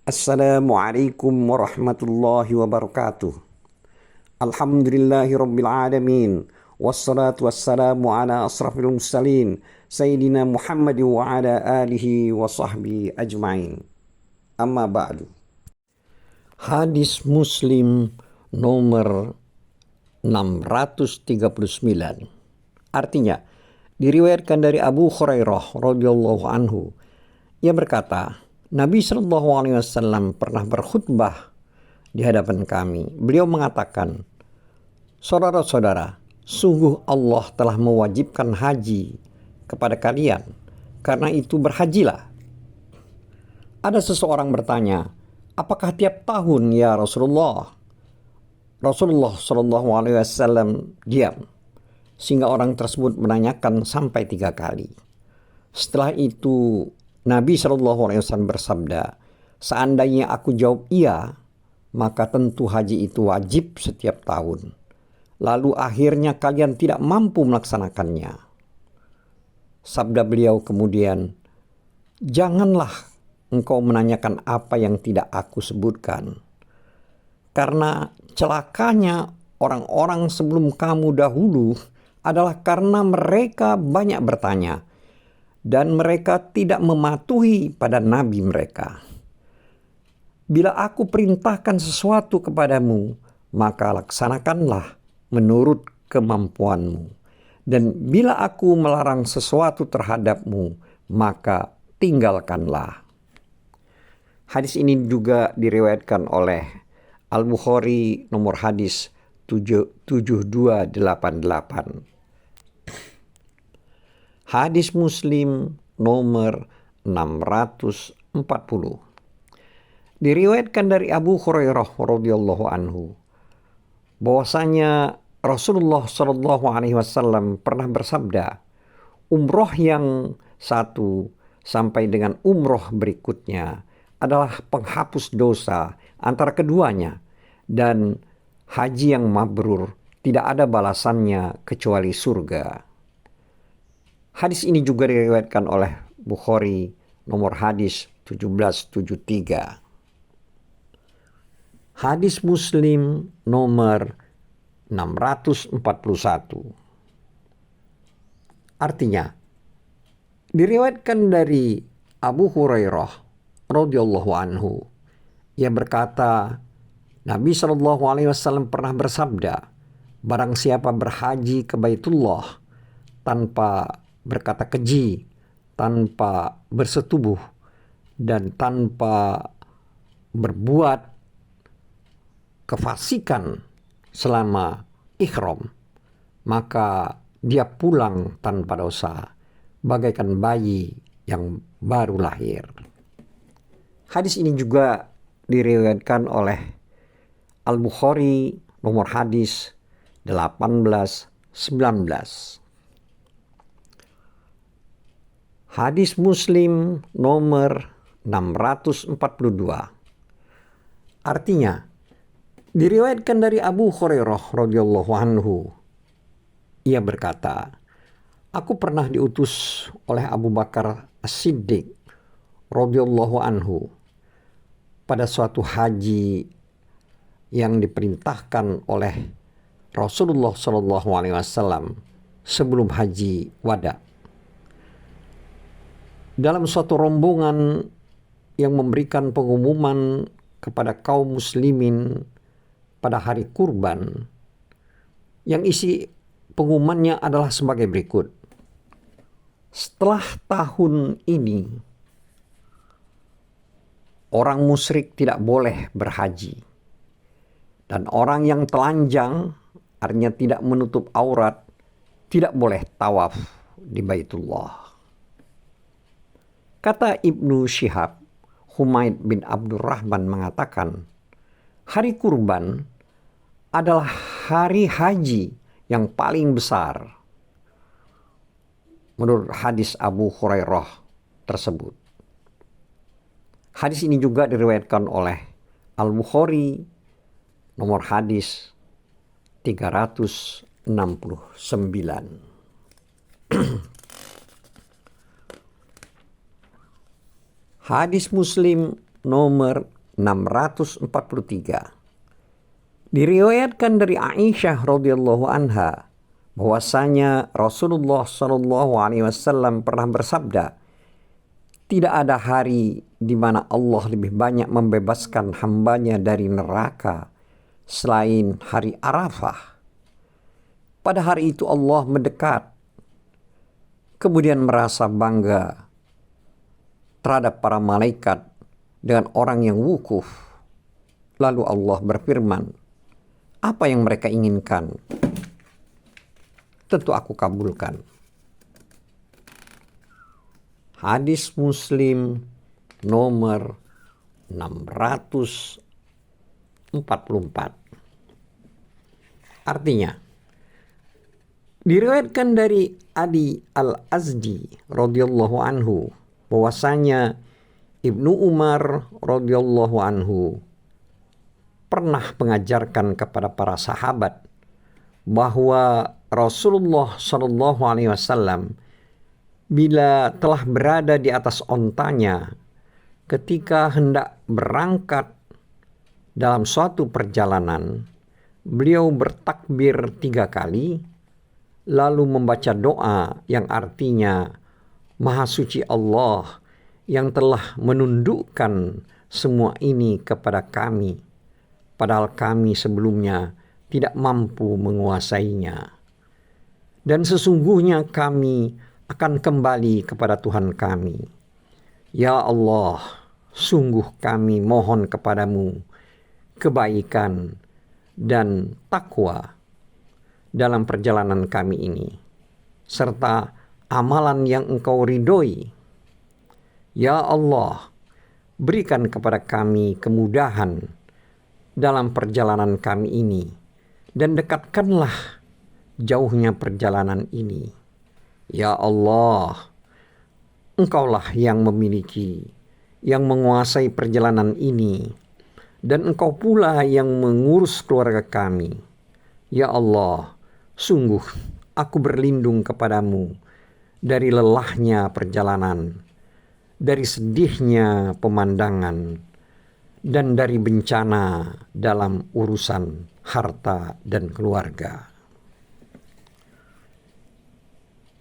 Assalamualaikum warahmatullahi wabarakatuh. Alhamdulillahi rabbil alamin. Wassalatu wassalamu ala asrafil mursalin. Sayyidina Muhammad wa ala alihi wa sahbihi ajma'in. Amma ba'du. Hadis Muslim nomor 639. Artinya, diriwayatkan dari Abu Hurairah radhiyallahu anhu. Ia berkata, Nabi Shallallahu Alaihi Wasallam pernah berkhutbah di hadapan kami. Beliau mengatakan, saudara-saudara, sungguh Allah telah mewajibkan haji kepada kalian. Karena itu berhajilah. Ada seseorang bertanya, apakah tiap tahun ya Rasulullah? Rasulullah Shallallahu Alaihi Wasallam diam, sehingga orang tersebut menanyakan sampai 3 kali. Setelah itu Nabi SAW bersabda, seandainya aku jawab iya, maka tentu haji itu wajib setiap tahun. Lalu akhirnya kalian tidak mampu melaksanakannya. Sabda beliau kemudian, janganlah engkau menanyakan apa yang tidak aku sebutkan. Karena celakanya orang-orang sebelum kamu dahulu adalah karena mereka banyak bertanya, dan mereka tidak mematuhi pada nabi mereka. Bila aku perintahkan sesuatu kepadamu, maka laksanakanlah menurut kemampuanmu. Dan bila aku melarang sesuatu terhadapmu, maka tinggalkanlah. Hadis ini juga diriwayatkan oleh Al-Bukhari nomor hadis 7288. Hadis Muslim nomor 640. Diriwayatkan dari Abu Hurairah radhiyallahu anhu bahwasanya Rasulullah Shallallahu Alaihi Wasallam pernah bersabda, umroh yang satu sampai dengan umroh berikutnya adalah penghapus dosa antara keduanya, dan haji yang mabrur tidak ada balasannya kecuali surga. Hadis ini juga diriwayatkan oleh Bukhari nomor hadis 1773. Hadis Muslim nomor 641. Artinya, diriwayatkan dari Abu Hurairah radhiyallahu anhu. Ia berkata, Nabi Shallallahu Alaihi Wasallam pernah bersabda, barang siapa berhaji ke Baitullah tanpa berkata keji, tanpa bersetubuh, dan tanpa berbuat kefasikan selama ihram, maka dia pulang tanpa dosa, bagaikan bayi yang baru lahir. Hadis ini juga diriwayatkan oleh Al-Bukhari nomor hadis 1819. Hadis Muslim nomor 642. Artinya, diriwayatkan dari Abu Hurairah radhiyallahu anhu. Ia berkata, aku pernah diutus oleh Abu Bakar As-Siddiq radhiyallahu anhu pada suatu haji yang diperintahkan oleh Rasulullah Shallallahu Alaihi Wasallam sebelum haji wada. Dalam suatu rombongan yang memberikan pengumuman kepada kaum muslimin pada hari kurban, yang isi pengumumannya adalah sebagai berikut. Setelah tahun ini, orang musyrik tidak boleh berhaji. Dan orang yang telanjang, artinya tidak menutup aurat, tidak boleh tawaf di Baitullah. Kata Ibnu Syihab, Humaid bin Abdurrahman mengatakan, hari kurban adalah hari haji yang paling besar menurut hadis Abu Hurairah tersebut. Hadis ini juga diriwayatkan oleh Al-Bukhari nomor hadis 369. Hadis Muslim nomor Diriwayatkan dari Aisyah radhiyallahu anha bahwasanya Rasulullah Shallallahu alaihi wasallam pernah bersabda, tidak ada hari di mana Allah lebih banyak membebaskan hambanya dari neraka selain hari Arafah. Pada hari itu Allah mendekat, kemudian merasa bangga terhadap para malaikat dengan orang yang wukuf. Lalu Allah berfirman, apa yang mereka inginkan, tentu aku kabulkan. Hadis Muslim nomor 644. Artinya, diriwayatkan dari Adi Al-Azdi radhiyallahu anhu bahwasanya Ibnu Umar radhiyallahu anhu pernah mengajarkan kepada para sahabat bahwa Rasulullah Shallallahu alaihi wasallam bila telah berada di atas ontanya ketika hendak berangkat dalam suatu perjalanan, beliau bertakbir 3 kali, lalu membaca doa yang artinya, Maha Suci Allah yang telah menundukkan semua ini kepada kami, padahal kami sebelumnya tidak mampu menguasainya. Dan sesungguhnya kami akan kembali kepada Tuhan kami. Ya Allah, sungguh kami mohon kepadamu kebaikan dan takwa dalam perjalanan kami ini, serta amalan yang Engkau ridhoi. Ya Allah, berikan kepada kami kemudahan dalam perjalanan kami ini, dan dekatkanlah jauhnya perjalanan ini. Ya Allah, Engkaulah yang memiliki, yang menguasai perjalanan ini, dan Engkau pula yang mengurus keluarga kami. Ya Allah, sungguh aku berlindung kepadamu dari lelahnya perjalanan, dari sedihnya pemandangan, dan dari bencana dalam urusan harta dan keluarga.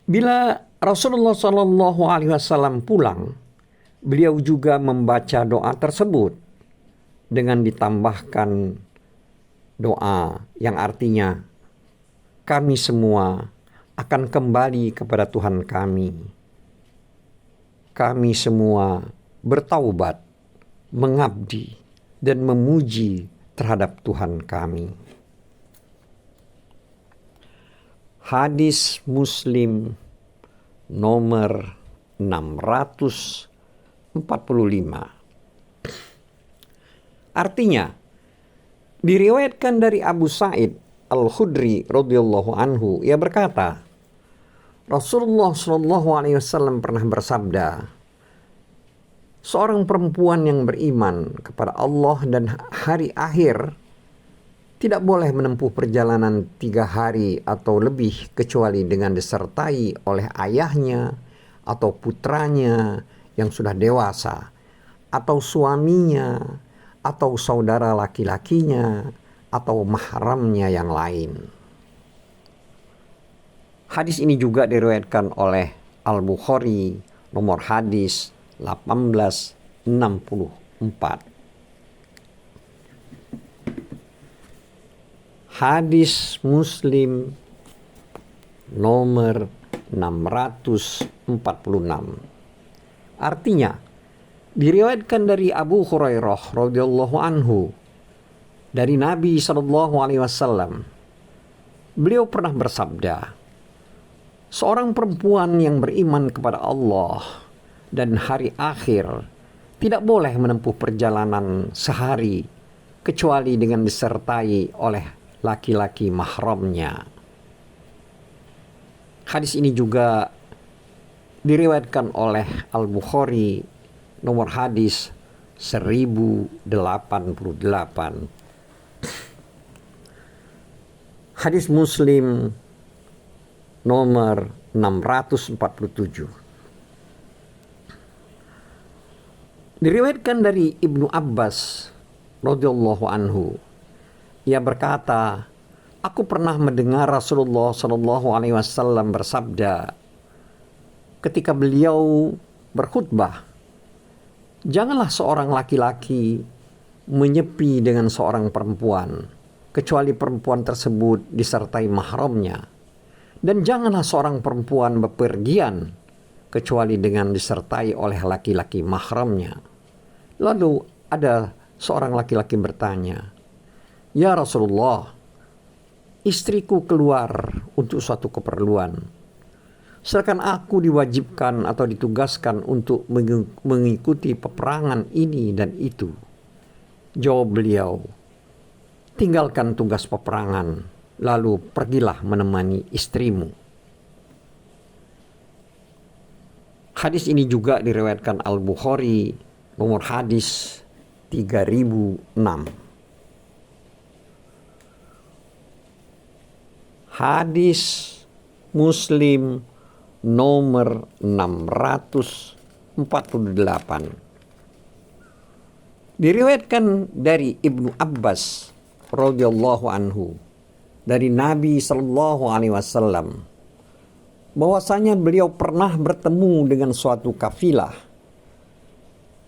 Bila Rasulullah Shallallahu alaihi wasallam pulang, beliau juga membaca doa tersebut dengan ditambahkan doa yang artinya, kami semua akan kembali kepada Tuhan kami. Kami semua bertaubat, mengabdi, dan memuji terhadap Tuhan kami. Hadis Muslim nomor 645. Artinya, diriwayatkan dari Abu Sa'id Al-Khudri radhiyallahu anhu, ia berkata, Rasulullah Shallallahu alaihi wasallam pernah bersabda, seorang perempuan yang beriman kepada Allah dan hari akhir tidak boleh menempuh perjalanan 3 hari atau lebih kecuali dengan disertai oleh ayahnya atau putranya yang sudah dewasa, atau suaminya, atau saudara laki-lakinya, atau mahramnya yang lain. Hadis ini juga diriwayatkan oleh Al-Bukhari nomor hadis 1864. Hadis Muslim nomor 646. Artinya, diriwayatkan dari Abu Hurairah radhiyallahu anhu dari Nabi sallallahu alaihi wasallam. Beliau pernah bersabda, seorang perempuan yang beriman kepada Allah dan hari akhir tidak boleh menempuh perjalanan sehari kecuali dengan disertai oleh laki-laki mahramnya. Hadis ini juga diriwayatkan oleh Al-Bukhari nomor hadis 1088. Hadis Muslim nomor 647. Diriwayatkan dari Ibnu Abbas radhiyallahu anhu, ia berkata, aku pernah mendengar Rasulullah Shallallahu Alaihi Wasallam bersabda ketika beliau berkhutbah, janganlah seorang laki-laki menyepi dengan seorang perempuan kecuali perempuan tersebut disertai mahramnya, dan janganlah seorang perempuan bepergian kecuali dengan disertai oleh laki-laki mahramnya. Lalu ada seorang laki-laki bertanya, ya Rasulullah, istriku keluar untuk suatu keperluan, sedangkan aku diwajibkan atau ditugaskan untuk mengikuti peperangan ini dan itu. Jawab beliau, tinggalkan tugas peperangan, lalu pergilah menemani istrimu. Hadis ini juga diriwayatkan Al-Bukhari, nomor hadis 3006. Hadis Muslim nomor 648. Diriwayatkan dari Ibnu Abbas radhiyallahu anhu dari Nabi sallallahu alaihi wasallam bahwasanya beliau pernah bertemu dengan suatu kafilah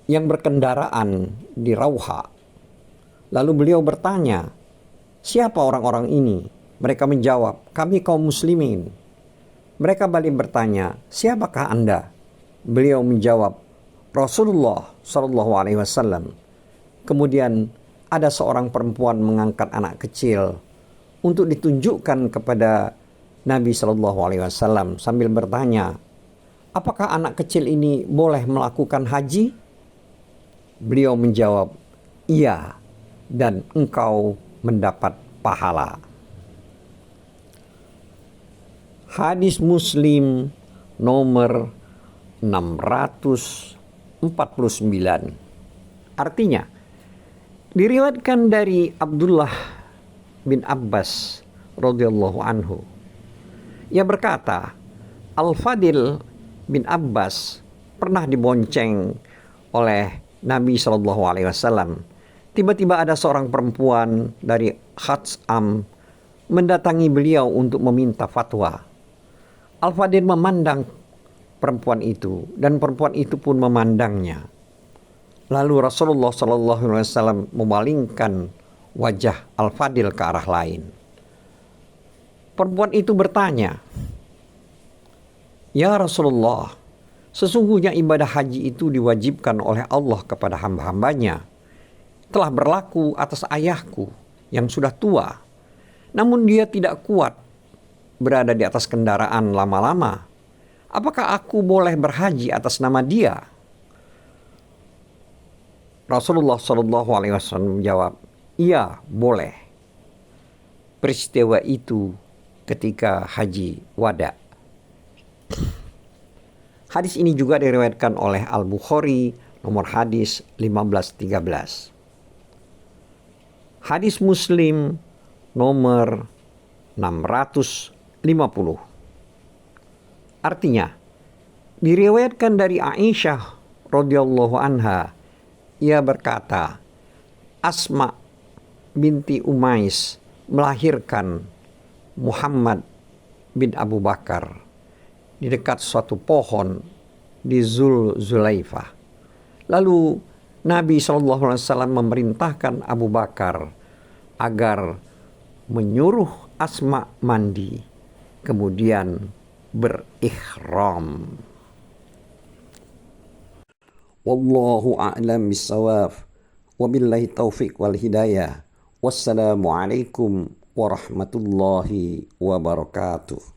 yang berkendaraan di Rauha. Lalu beliau bertanya, siapa orang-orang ini? Mereka menjawab, kami kaum muslimin. Mereka balik bertanya, siapakah Anda? Beliau menjawab, Rasulullah sallallahu alaihi wasallam. Kemudian ada seorang perempuan mengangkat anak kecil untuk ditunjukkan kepada Nabi sallallahu alaihi wasallam sambil bertanya, apakah anak kecil ini boleh melakukan haji? Beliau menjawab, iya, dan engkau mendapat pahala. Hadis Muslim nomor 649. Artinya, diriwayatkan dari Abdullah bin Abbas radhiyallahu anhu. Ia berkata, Al-Fadil bin Abbas pernah dibonceng oleh Nabi Shallallahu Alaihi Wasallam. Tiba-tiba ada seorang perempuan dari Khatsam mendatangi beliau untuk meminta fatwa. Al-Fadil memandang perempuan itu dan perempuan itu pun memandangnya. Lalu Rasulullah Shallallahu Alaihi Wasallam memalingkan wajah Al-Fadil ke arah lain. Perempuan itu bertanya, ya Rasulullah, sesungguhnya ibadah haji itu diwajibkan oleh Allah kepada hamba-hambanya. Telah berlaku atas ayahku yang sudah tua, namun dia tidak kuat berada di atas kendaraan lama-lama. Apakah aku boleh berhaji atas nama dia? Rasulullah Shallallahu Alaihi Wasallam menjawab, iya boleh. Peristiwa itu ketika haji wada. Hadis ini juga diriwayatkan oleh Al-Bukhari nomor hadis 1513. Hadis Muslim nomor 650. Artinya, diriwayatkan dari Aisyah radhiyallahu anha, ia berkata, Asma binti Umais melahirkan Muhammad bin Abu Bakar di dekat suatu pohon di Zulaifah. Lalu Nabi SAW memerintahkan Abu Bakar agar menyuruh Asma mandi, kemudian berihram. Wallahu a'lam bissawab. Wabillahi taufiq wal hidayah. Wassalamualaikum warahmatullahi wabarakatuh.